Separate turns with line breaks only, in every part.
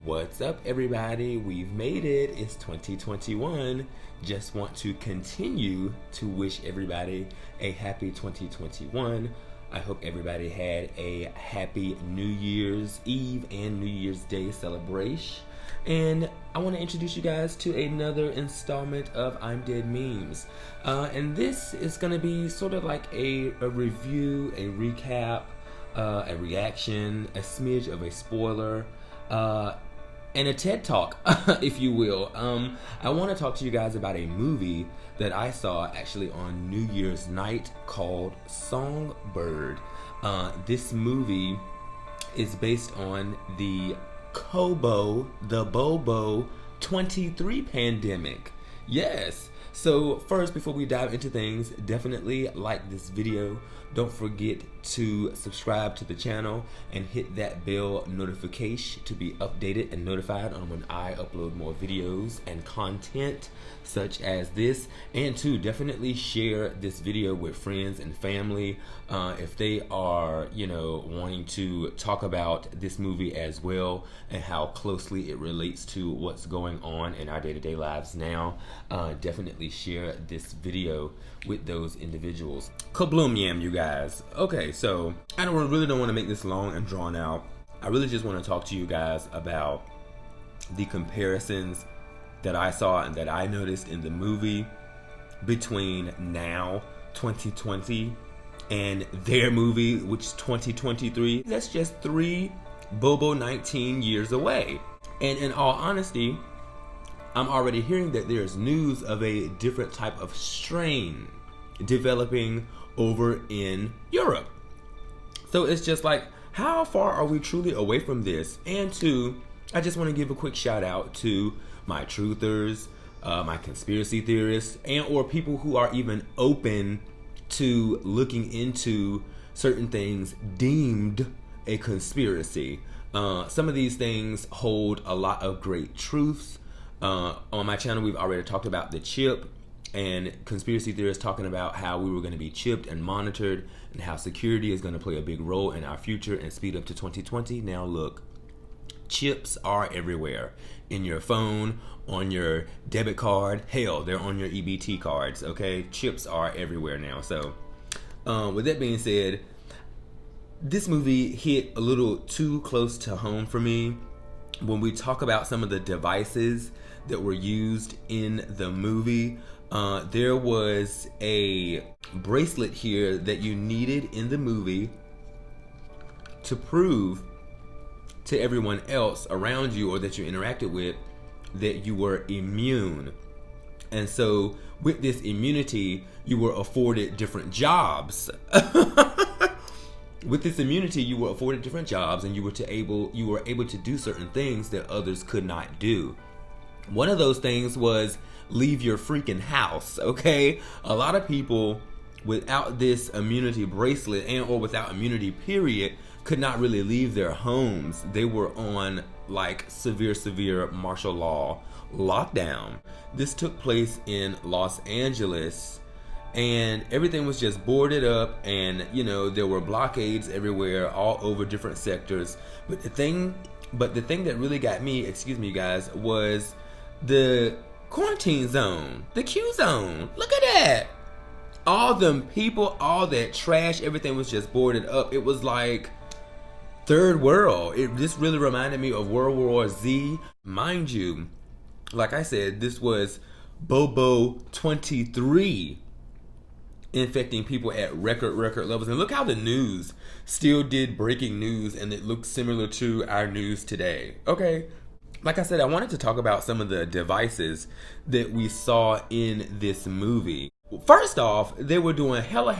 What's up, everybody? We've made it. It's 2021. Just want to continue to wish everybody a happy 2021. I hope everybody had a happy New Year's Eve and New Year's Day celebration. And I want to introduce you guys to another installment of I'm Dead Memes. And this is going to be sort of like a review, a recap, a reaction, a smidge of a spoiler, and a TED Talk, if you will. I want to talk to you guys about a movie that I saw actually on New Year's night called Songbird. This movie is based on the Bobo 23 pandemic. Yes. So first, before we dive into things, definitely like this video. Don't forget to subscribe to the channel and hit that bell notification to be updated and notified on when I upload more videos and content such as this. And to definitely share this video with friends and family if they are, wanting to talk about this movie as well and how closely it relates to what's going on in our day-to-day lives now. Definitely share this video with those individuals. Kabloom yam, you guys. Okay, so I really don't want to make this long and drawn out. I really just want to talk to you guys about the comparisons that I saw and that I noticed in the movie between now, 2020, and their movie, which is 2023. That's just 3 Bobo 19 years away. And in all honesty, I'm already hearing that there's news of a different type of strain developing over in Europe. So it's just like, how far are we truly away from this? And two, I just want to give a quick shout out to my truthers, my conspiracy theorists, and or people who are even open to looking into certain things deemed a conspiracy. Some of these things hold a lot of great truths. On my channel, we've already talked about the chip and conspiracy theorists talking about how we were going to be chipped and monitored and how security is going to play a big role in our future and speed up to 2020. Now look, chips are everywhere. In your phone, on your debit card, hell, they're on your EBT cards, okay? Chips are everywhere now. So with that being said, this movie hit a little too close to home for me when we talk about some of the devices that were used in the movie. There was a bracelet here that you needed in the movie to prove to everyone else around you or that you interacted with that you were immune. And so with this immunity, you were afforded different jobs. With this immunity, you were afforded different jobs, and you were able to do certain things that others could not do. One of those things was leave your freaking house, okay? A lot of people without this immunity bracelet and or without immunity period could not really leave their homes. They were on like severe martial law lockdown. This took place in Los Angeles, and everything was just boarded up, and there were blockades everywhere all over different sectors. But the thing that really got me, excuse me guys, was the quarantine zone, the Q zone. Look at that. All them people, all that trash, everything was just boarded up. It was like third world. This really reminded me of World War Z. Mind you, like I said, this was Bobo 23 infecting people at record levels. And look how the news still did breaking news, and it looks similar to our news today. Okay, like I said, I wanted to talk about some of the devices that we saw in this movie. First off, they were doing hella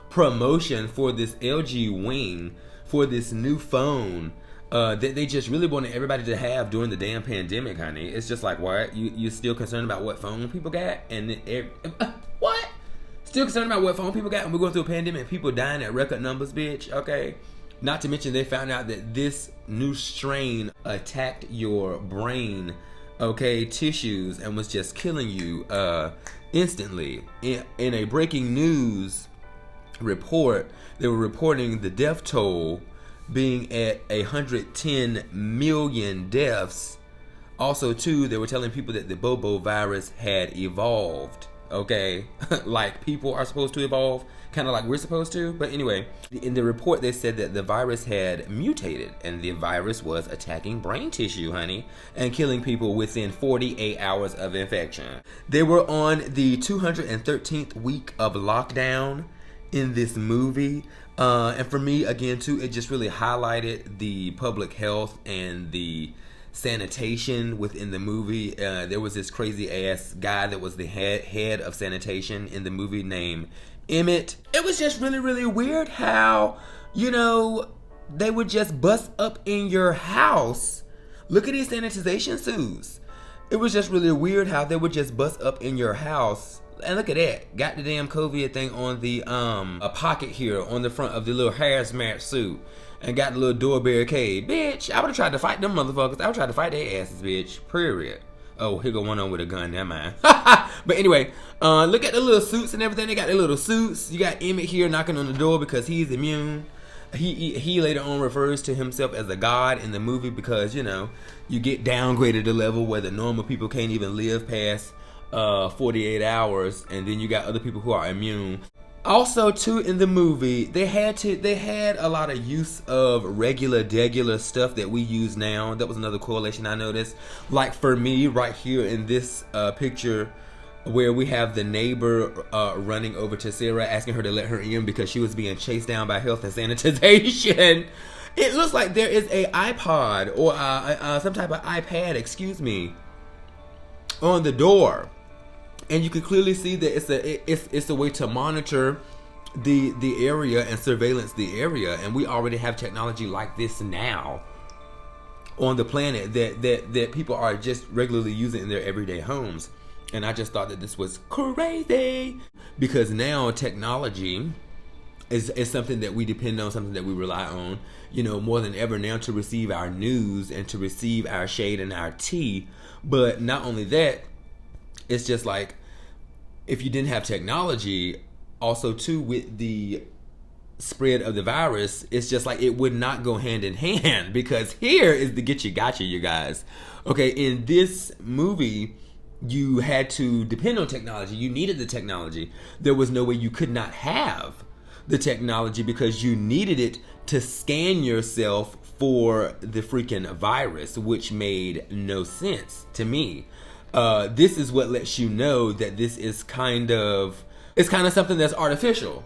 promotion for this LG Wing, for this new phone that they just really wanted everybody to have during the damn pandemic, honey. It's just like, what? You still concerned about what phone people got? And what? Still concerned about what phone people got? And we're going through a pandemic, people dying at record numbers, bitch, okay? Not to mention they found out that this new strain attacked your brain, okay, tissues, and was just killing you instantly. In a breaking news report, they were reporting the death toll being at 110 million deaths. Also, too, they were telling people that the Bobo virus had evolved. Okay, like people are supposed to evolve, kind of like we're supposed to. But anyway, in the report, they said that the virus had mutated, and the virus was attacking brain tissue, honey, and killing people within 48 hours of infection. They were on the 213th week of lockdown in this movie. And for me, again, too, it just really highlighted the public health and the sanitation within the movie. There was this crazy ass guy that was the head of sanitation in the movie named Emmett. It was just really, really weird how, you know, they would just bust up in your house. Look at these sanitization suits. It was just really weird how they would just bust up in your house. And look at that. Got the damn COVID thing on the a pocket here on the front of the little hazmat suit. And got the little door barricade. Bitch, I would have tried to fight them motherfuckers. I would try to fight their asses, bitch. Period. Oh, here go one on with a gun. Never mind. But anyway, look at the little suits and everything. They got their little suits. You got Emmett here knocking on the door because he's immune. He later on refers to himself as a god in the movie because, you know, you get downgraded to level where the normal people can't even live past 48 hours, and then you got other people who are immune. Also, too, in the movie, they had a lot of use of regular stuff that we use now. That was another correlation I noticed. Like for me, right here in this picture, where we have the neighbor running over to Sarah, asking her to let her in because she was being chased down by health and sanitization. It looks like there is a iPod or some type of iPad, excuse me, on the door. And you can clearly see that it's a way to monitor the area and surveillance the area. And we already have technology like this now on the planet that people are just regularly using in their everyday homes. And I just thought that this was crazy because now technology is something that we depend on, something that we rely on, you know, more than ever now to receive our news and to receive our shade and our tea. But not only that, it's just like, if you didn't have technology, also too with the spread of the virus, it's just like it would not go hand in hand because here is the get you gotcha, you guys. Okay, in this movie, you had to depend on technology. You needed the technology. There was no way you could not have the technology because you needed it to scan yourself for the freaking virus, which made no sense to me. This is what lets you know that this is kind of something that's artificial.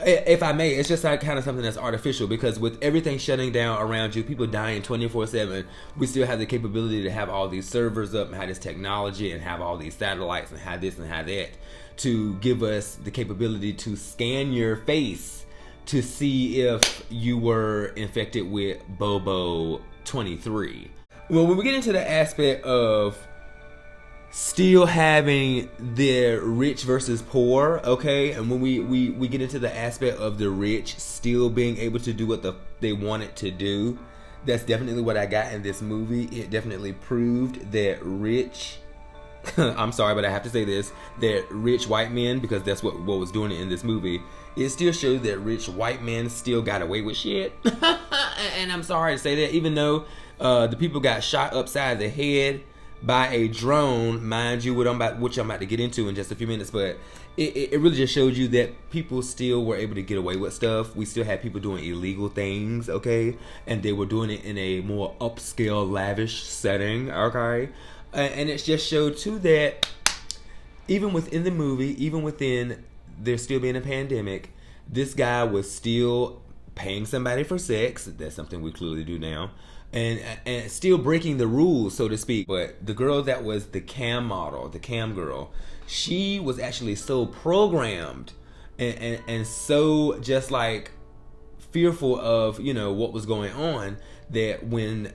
If I may, it's just like kind of something that's artificial because with everything shutting down around you, people dying 24/7, we still have the capability to have all these servers up and have this technology and have all these satellites and have this and have that to give us the capability to scan your face to see if you were infected with Bobo 23. Well, when we get into the aspect of still having the rich versus poor, okay, and when we get into the aspect of the rich still being able to do what they wanted to do, that's definitely what I got in this movie. It definitely proved that rich I'm sorry, but I have to say this, that rich white men, because that's what was doing it in this movie, it still shows that rich white men still got away with shit. And I'm sorry to say that, even though the people got shot upside the head by a drone, mind you, which I'm about to get into in just a few minutes, but it really just showed you that people still were able to get away with stuff. We still had people doing illegal things, okay, and they were doing it in a more upscale, lavish setting, okay, and it just showed too that even within the movie, even within there still being a pandemic, this guy was still paying somebody for sex. That's something we clearly do now. And still breaking the rules, so to speak. But the girl that was the cam model, the cam girl, she was actually so programmed and so just like fearful of, you know, what was going on, that when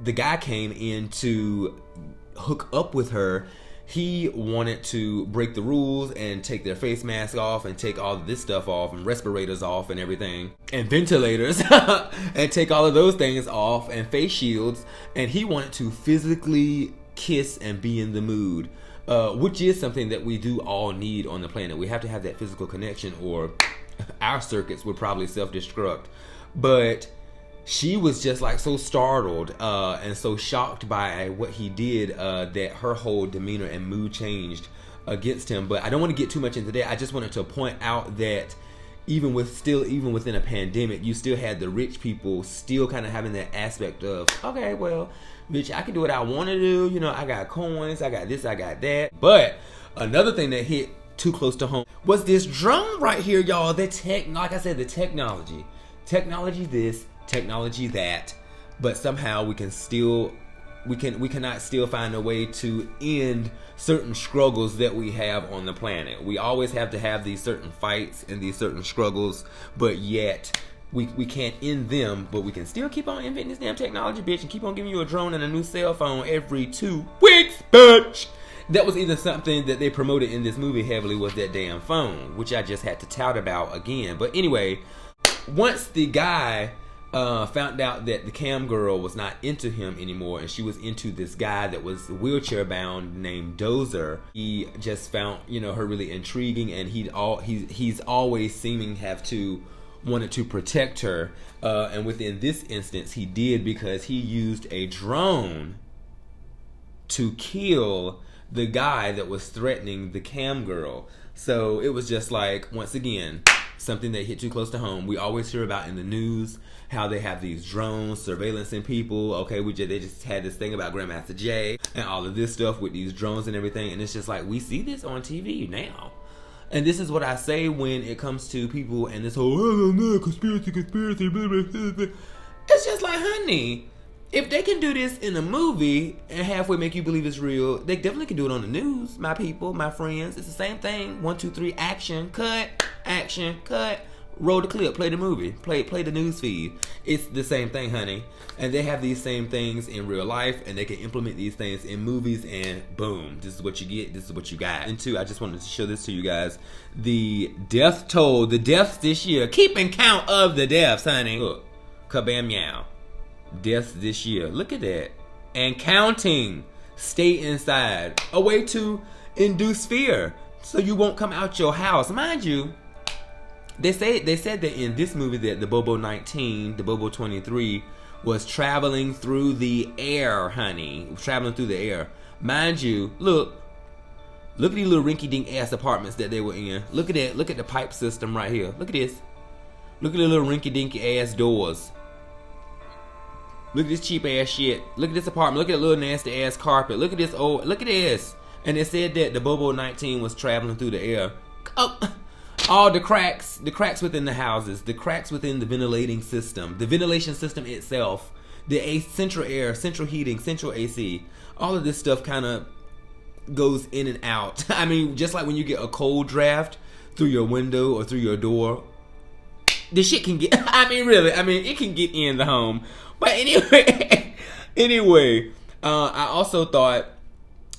the guy came in to hook up with her, he wanted to break the rules and take their face mask off and take all of this stuff off and respirators off and everything and ventilators and take all of those things off and face shields, and he wanted to physically kiss and be in the mood, which is something that we do all need on the planet. We have to have that physical connection or our circuits would probably self-destruct. but she was just like so startled and so shocked by what he did that her whole demeanor and mood changed against him. But I don't want to get too much into that. I just wanted to point out that even within a pandemic, you still had the rich people still kind of having that aspect of, okay, well, bitch, I can do what I want to do. You know, I got coins, I got this, I got that. But another thing that hit too close to home was this drone right here, y'all. Like I said, the technology this, technology that, but somehow we cannot still find a way to end certain struggles that we have on the planet. We always have to have these certain fights and these certain struggles, but yet we can't end them, but we can still keep on inventing this damn technology, bitch, and keep on giving you a drone and a new cell phone every 2 weeks, bitch. That was either something that they promoted in this movie heavily, was that damn phone, which I just had to tout about again. But anyway, once the guy found out that the cam girl was not into him anymore and she was into this guy that was wheelchair bound named Dozer, he just found, you know, her really intriguing, and he's always seeming wanted to protect her, and within this instance he did, because he used a drone to kill the guy that was threatening the cam girl. So it was just like, once again, something that hit too close to home. We always hear about in the news how they have these drones surveillancing people. Okay, they just had this thing about Grandmaster Jay and all of this stuff with these drones and everything, and it's just like, we see this on TV now. And this is what I say when it comes to people and this whole conspiracy, blah, blah, blah. It's just like, honey, if they can do this in a movie and halfway make you believe it's real, they definitely can do it on the news, my people, my friends. It's the same thing. 1, 2, 3, action, cut, roll the clip, play the movie, play the news feed. It's the same thing, honey. And they have these same things in real life, and they can implement these things in movies, and boom, this is what you get, this is what you got. And two, I just wanted to show this to you guys. The death toll, the deaths this year, keeping count of the deaths, honey. Look, kabam meow. Deaths this year. Look at that. And counting. Stay inside. A way to induce fear so you won't come out your house. Mind you, they said that in this movie that the Bobo 19, the Bobo 23 was traveling through the air, honey. Traveling through the air. Mind you, look at these little rinky-dink ass apartments that they were in. Look at that. Look at the pipe system right here. Look at this. Look at the little rinky-dinky ass doors. Look at this cheap ass shit. Look at this apartment. Look at the little nasty ass carpet. Look at this old. Look at this. And it said that the Bobo 19 was traveling through the air. Oh, all the cracks within the houses, the cracks within the ventilating system, the ventilation system itself, the central air, central heating, central AC. All of this stuff kind of goes in and out. I mean, just like when you get a cold draft through your window or through your door, the shit can get. I mean, really. I mean, it can get in the home. But anyway, I also thought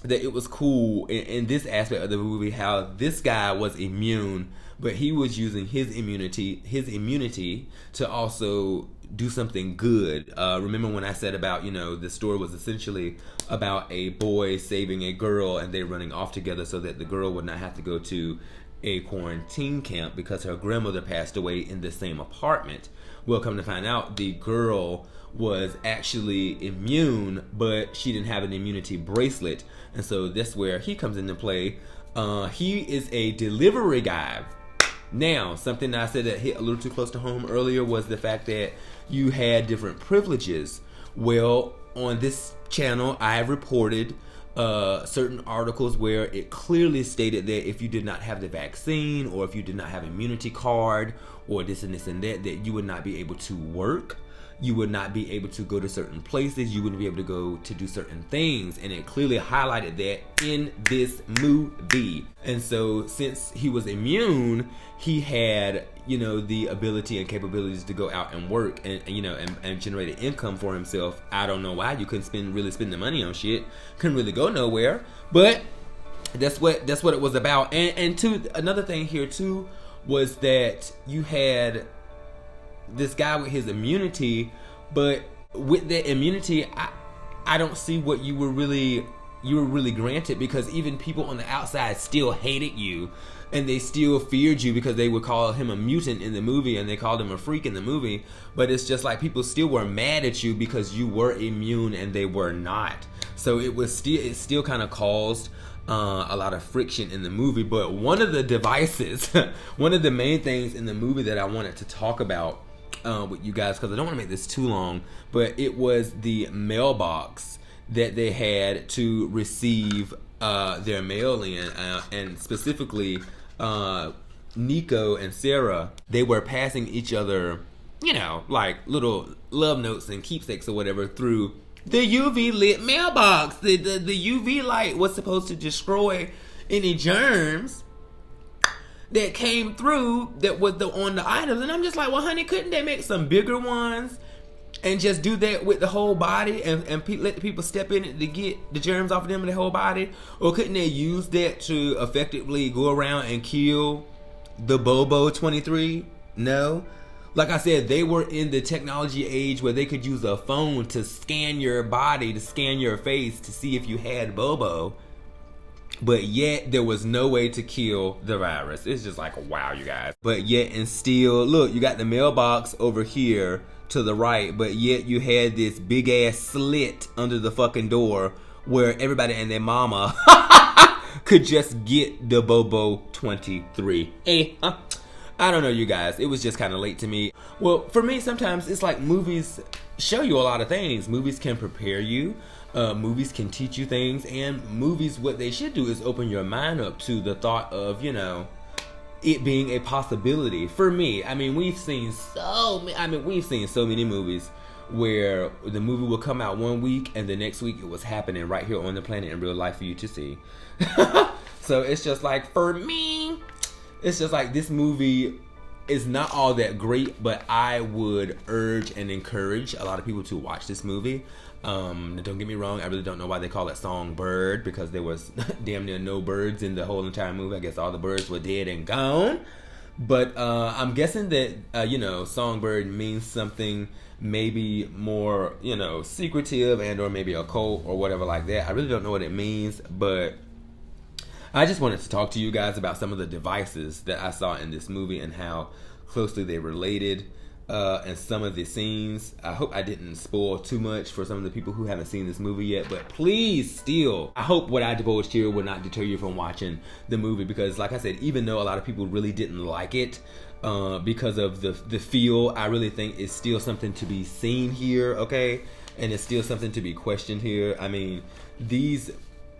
that it was cool in this aspect of the movie how this guy was immune, but he was using his immunity to also do something good. Remember when I said about, you know, the story was essentially about a boy saving a girl and they running off together so that the girl would not have to go to a quarantine camp because her grandmother passed away in the same apartment. Well, come to find out, the girl was actually immune, but she didn't have an immunity bracelet, and so that's where he comes into play. He is a delivery guy. Now, something that I said that hit a little too close to home earlier was the fact that you had different privileges. Well, on this channel, I have reported certain articles where it clearly stated that if you did not have the vaccine, or if you did not have an immunity card, or this and this and that, that you would not be able to work. You would not be able to go to certain places. You wouldn't be able to go to do certain things. And it clearly highlighted that in this movie. And so since he was immune, he had, you know, the ability and capabilities to go out and work and you know, and generate an income for himself. I don't know why you couldn't really spend the money on shit. Couldn't really go nowhere. But that's what it was about. And two, another thing here too was that you had this guy with his immunity, but with that immunity, I don't see what you were really you were really granted, because even people on the outside still hated you, and they still feared you because they would call him a mutant in the movie, and they called him a freak in the movie. But it's just like people still were mad at you because you were immune and they were not. So it still kind of caused a lot of friction in the movie. But one of the devices, one of the main things in the movie that I wanted to talk about with you guys, because I don't want to make this too long, but it was the mailbox that they had to receive their mail in, and specifically Nico and Sarah, they were passing each other, you know, like little love notes and keepsakes or whatever through the UV lit mailbox. The UV light was supposed to destroy any germs that came through that was on the items. And I'm just like, well, honey, couldn't they make some bigger ones and just do that with the whole body, and let the people step in it to get the germs off of them in the whole body? Or couldn't they use that to effectively go around and kill the Bobo 23? No. Like I said, they were in the technology age where they could use a phone to scan your body, to scan your face to see if you had Bobo. But yet there was no way to kill the virus. It's just like, wow, you guys. But yet and still, look, you got the mailbox over here to the right, but yet you had this big ass slit under the fucking door where everybody and their mama could just get the Bobo 23. I don't know, you guys. It was just kind of late to me. Well, for me, sometimes it's like movies show you a lot of things. Movies can prepare you. Movies can teach you things. And movies, what they should do is open your mind up to the thought of, you know, it being a possibility. For me, I mean, we've seen so many movies where the movie will come out one week and the next week it was happening right here on the planet in real life for you to see. So it's just like, for me, it's just like this movie is not all that great, but I would urge and encourage a lot of people to watch this movie. Don't get me wrong, I really don't know why they call it Songbird, because there was damn near no birds in the whole entire movie. I guess all the birds were dead and gone. But I'm guessing that, you know, Songbird means something maybe more, you know, secretive and or maybe occult or whatever like that. I really don't know what it means, but I just wanted to talk to you guys about some of the devices that I saw in this movie and how closely they related, and some of the scenes. I hope I didn't spoil too much for some of the people who haven't seen this movie yet, but please still, I hope what I divulged here will not deter you from watching the movie, because like I said, even though a lot of people really didn't like it because of the feel, I really think it's still something to be seen here, okay? And it's still something to be questioned here. I mean, these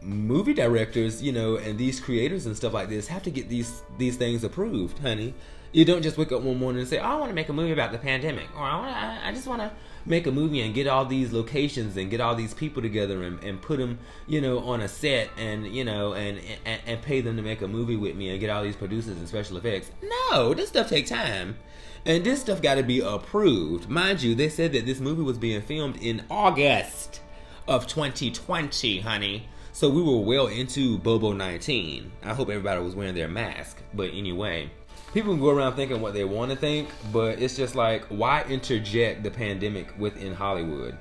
movie directors, you know, and these creators and stuff like this have to get these things approved, honey. You don't just wake up one morning and say, oh, I want to make a movie about the pandemic, or I just want to make a movie and get all these locations and get all these people together and put them, you know, on a set, and you know, and pay them to make a movie with me and get all these producers and special effects. No, this stuff takes time. And this stuff got to be approved. Mind you, they said that this movie was being filmed in August of 2020, honey. So we were well into Bobo 19. I hope everybody was wearing their mask. But anyway, people can go around thinking what they want to think, but it's just like, why interject the pandemic within Hollywood?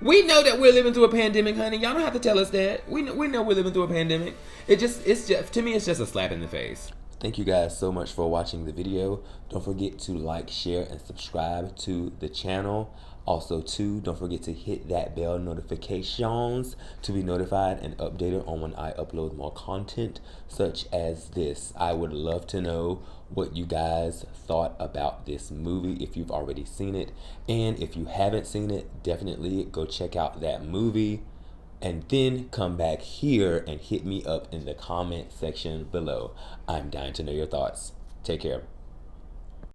We know that we're living through a pandemic, honey. Y'all don't have to tell us that. We know we're living through a pandemic. It's just, to me, it's just a slap in the face. Thank you guys so much for watching the video. Don't forget to like, share, and subscribe to the channel. Also, too, don't forget to hit that bell notifications to be notified and updated on when I upload more content such as this. I would love to know what you guys thought about this movie if you've already seen it. And if you haven't seen it, definitely go check out that movie. And then come back here and hit me up in the comment section below. I'm dying to know your thoughts. Take care.